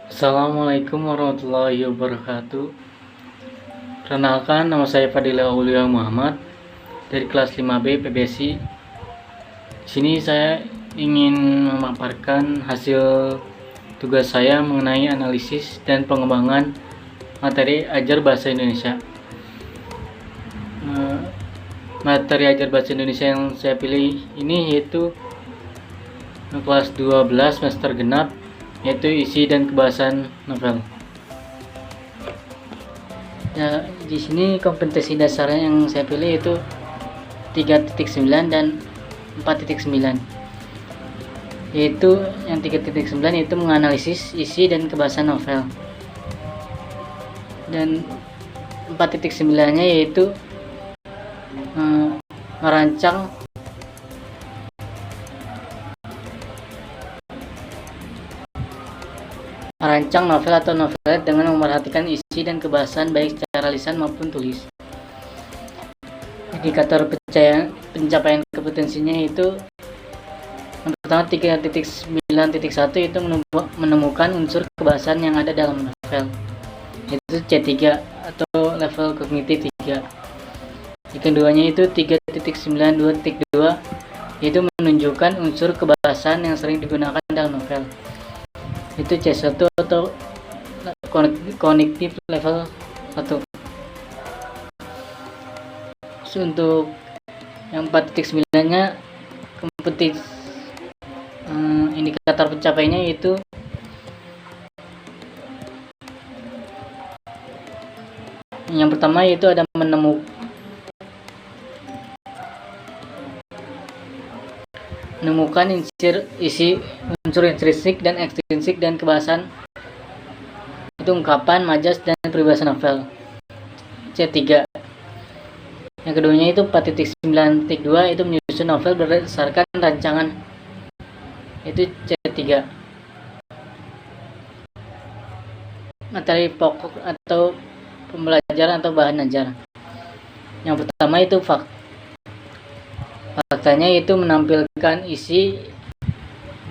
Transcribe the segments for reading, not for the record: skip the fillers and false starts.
Assalamualaikum warahmatullahi wabarakatuh. Perkenalkan, nama saya Fadila Aulia Muhammad dari kelas 5B PBSI. Di sini saya ingin memaparkan hasil tugas saya mengenai analisis dan pengembangan materi ajar bahasa Indonesia. Materi ajar bahasa Indonesia yang saya pilih ini yaitu kelas 12 semester genap, yaitu isi dan kebahasan novel. Ya, di sini kompetensi dasarnya yang saya pilih itu 3.9 dan 4.9. Yaitu yang 3.9 itu menganalisis isi dan kebahasan novel. Dan 4.9-nya yaitu merancang novel atau novelet dengan memperhatikan isi dan kebahasan baik secara lisan maupun tulis. Indikator pencapaian kompetensinya itu yang pertama 3.9.1 itu menemukan unsur kebahasan yang ada dalam novel, yaitu C3 atau level kognitif 3. Yang keduanya itu 3.92.2 yaitu menunjukkan unsur kebahasan yang sering digunakan dalam novel, itu C1 atau kognitif level 1. Untuk yang 4.9-nya kompetensi indikator pencapaiannya yaitu yang pertama yaitu ada menemukan unsur intrinsik dan ekstrinsik dan kebahasan, itu ungkapan, majas, dan peribahasa novel, C3. Yang keduanya itu 4.9.2 itu menyusun novel berdasarkan rancangan, itu C3. Materi pokok atau pembelajaran atau bahan ajar. Yang pertama itu faktanya itu menampilkan isi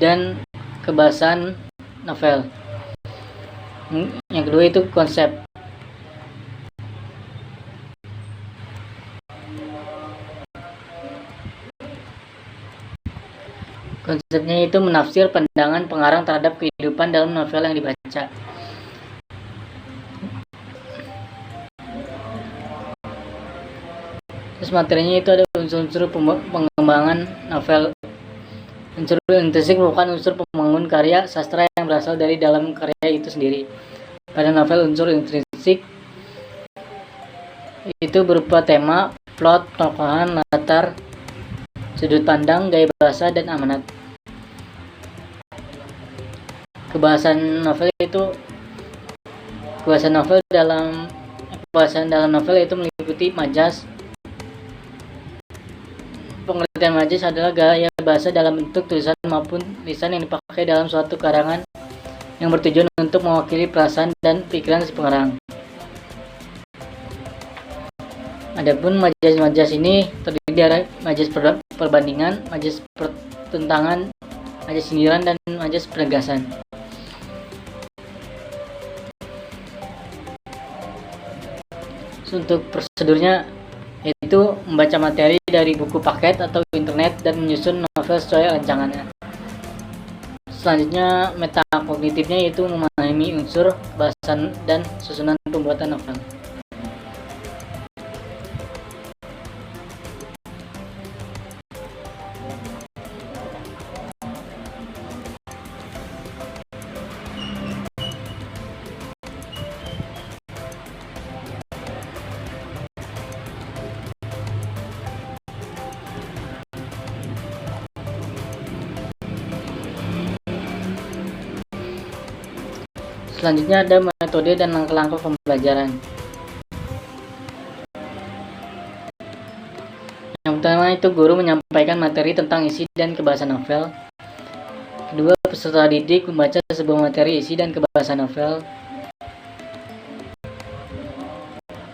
dan kebahasan novel. Yang kedua itu konsep. Konsepnya itu menafsir pandangan pengarang terhadap kehidupan dalam novel yang dibaca. Terus materinya itu ada unsur-unsur pengembangan novel. Unsur intrinsik merupakan unsur pembangun karya sastra yang berasal dari dalam karya itu sendiri. Pada novel, unsur intrinsik itu berupa tema, plot, tokohan, latar, sudut pandang, gaya bahasa, dan amanat. Kebahasan dalam novel itu meliputi majas. Pengertian majas adalah gaya bahasa dalam bentuk tulisan maupun lisan yang dipakai dalam suatu karangan yang bertujuan untuk mewakili perasaan dan pikiran si pengarang. Adapun majas-majas ini terdiri dari majas perbandingan, majas pertentangan, majas sindiran, dan majas penegasan. Untuk prosedurnya yaitu membaca materi dari buku paket atau internet dan menyusun novel sesuai rancangannya. Selanjutnya metakognitifnya yaitu memahami unsur bahasan dan susunan pembuatan novel. Selanjutnya ada metode dan langkah-langkah pembelajaran. Yang pertama itu guru menyampaikan materi tentang isi dan kebahasan novel. Kedua, peserta didik membaca sebuah materi isi dan kebahasan novel.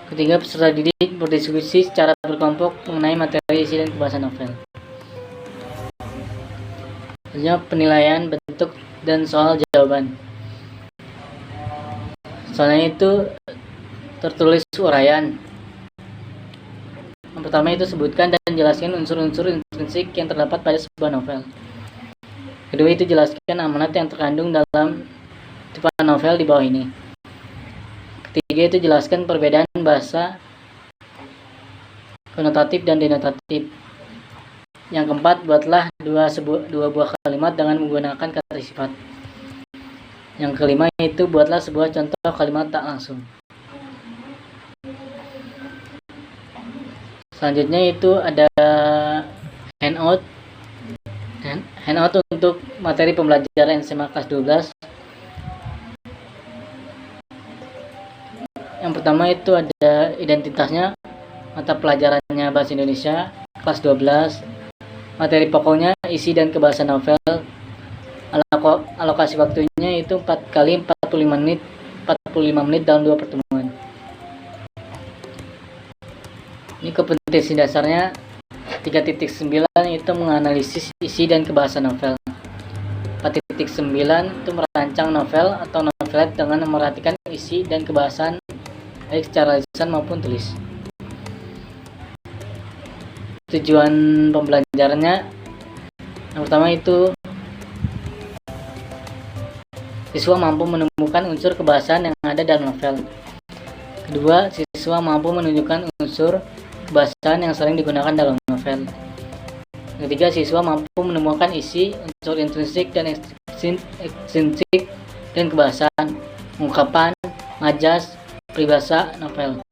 Ketiga, peserta didik berdiskusi secara berkelompok mengenai materi isi dan kebahasan novel. Selanjutnya penilaian bentuk dan soal jawaban. Soalnya itu tertulis uraian. Yang pertama itu sebutkan dan jelaskan unsur-unsur intrinsik yang terdapat pada sebuah novel. Kedua itu jelaskan amanat yang terkandung dalam tipe novel di bawah ini. Ketiga itu jelaskan perbedaan bahasa konotatif dan denotatif. Yang keempat, buatlah dua buah kalimat dengan menggunakan kata sifat. Yang kelima itu buatlah sebuah contoh kalimat tak langsung. Selanjutnya itu ada handout untuk materi pembelajaran SMA kelas 12. Yang pertama itu ada identitasnya, mata pelajarannya bahasa Indonesia kelas 12. Materi pokoknya isi dan kebahasaan novel. Alokasi waktunya itu 4 kali 45 menit dalam 2 pertemuan. Ini kompetensi dasarnya 3.9 itu menganalisis isi dan kebahasaan novel. 4.9 itu merancang novel atau novelet dengan memperhatikan isi dan kebahasaan baik secara lisan maupun tulis. Tujuan pembelajarannya yang pertama itu siswa mampu menemukan unsur kebahasaan yang ada dalam novel. Kedua, siswa mampu menunjukkan unsur kebahasaan yang sering digunakan dalam novel. Ketiga, siswa mampu menemukan isi, unsur intrinsik dan ekstrinsik dan kebahasaan, ungkapan, majas, peribahasa novel.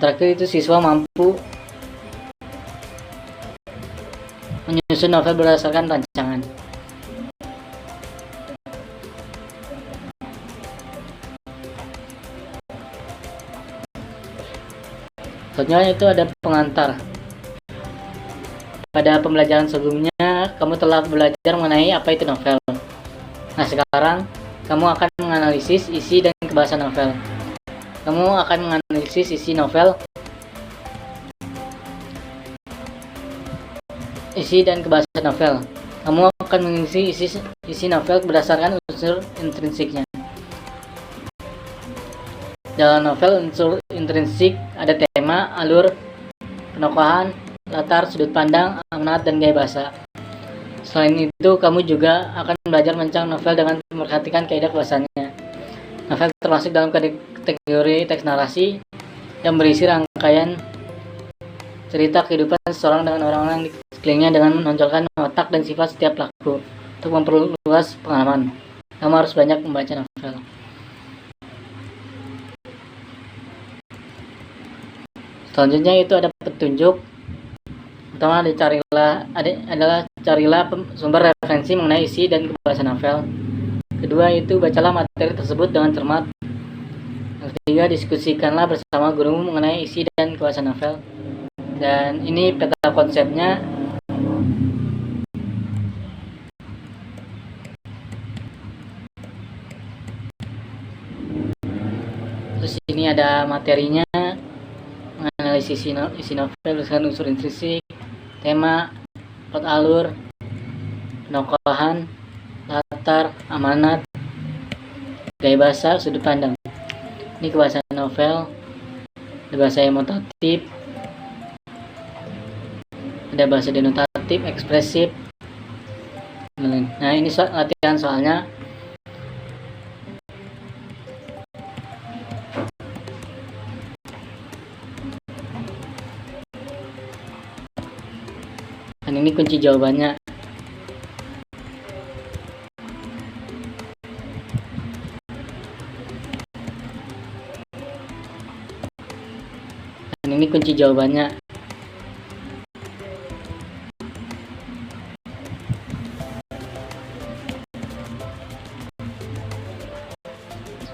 Terakhir itu siswa mampu menyusun novel berdasarkan rancangan. Selanjutnya itu ada pengantar. Pada pembelajaran sebelumnya, kamu telah belajar mengenai apa itu novel. Nah, sekarang kamu akan menganalisis isi dan kebahasaan novel. Kamu akan menganalisis isi dan kebahasaan novel. Kamu akan mengisi isi novel berdasarkan unsur intrinsiknya. Dalam novel, unsur intrinsik ada tema, alur, penokohan, latar, sudut pandang, amanat, dan gaya bahasa. Selain itu, kamu juga akan belajar merancang novel dengan memperhatikan kaidah bahasannya. Novel termasuk dalam kategori teks narasi yang berisi rangkaian cerita kehidupan seseorang dengan orang-orang di sekelilingnya dengan menonjolkan watak dan sifat setiap pelaku. Untuk memperluas pengalaman, kamu harus banyak membaca novel. Selanjutnya itu ada petunjuk. Pertama adalah carilah sumber referensi mengenai isi dan kebahasaan novel. Kedua itu bacalah materi tersebut dengan cermat. Yang ketiga, diskusikanlah bersama guru mengenai isi dan kebahasaan novel. Dan ini peta konsepnya. Terus ini ada materinya, menganalisis isi novel dengan unsur intrinsik, tema, plot alur, penokohan, latar, amanat, gaya bahasa, sudut pandang. Ini kebahasaan novel, ada bahasa emotatif, ada bahasa denotatif, ekspresif. Nah, ini latihan soalnya. Dan ini kunci jawabannya. Dan ini kunci jawabannya.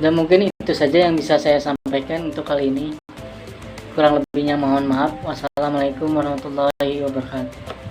Dan mungkin itu saja yang bisa saya sampaikan untuk kali ini. Kurang lebihnya mohon maaf. Wassalamualaikum warahmatullahi wabarakatuh.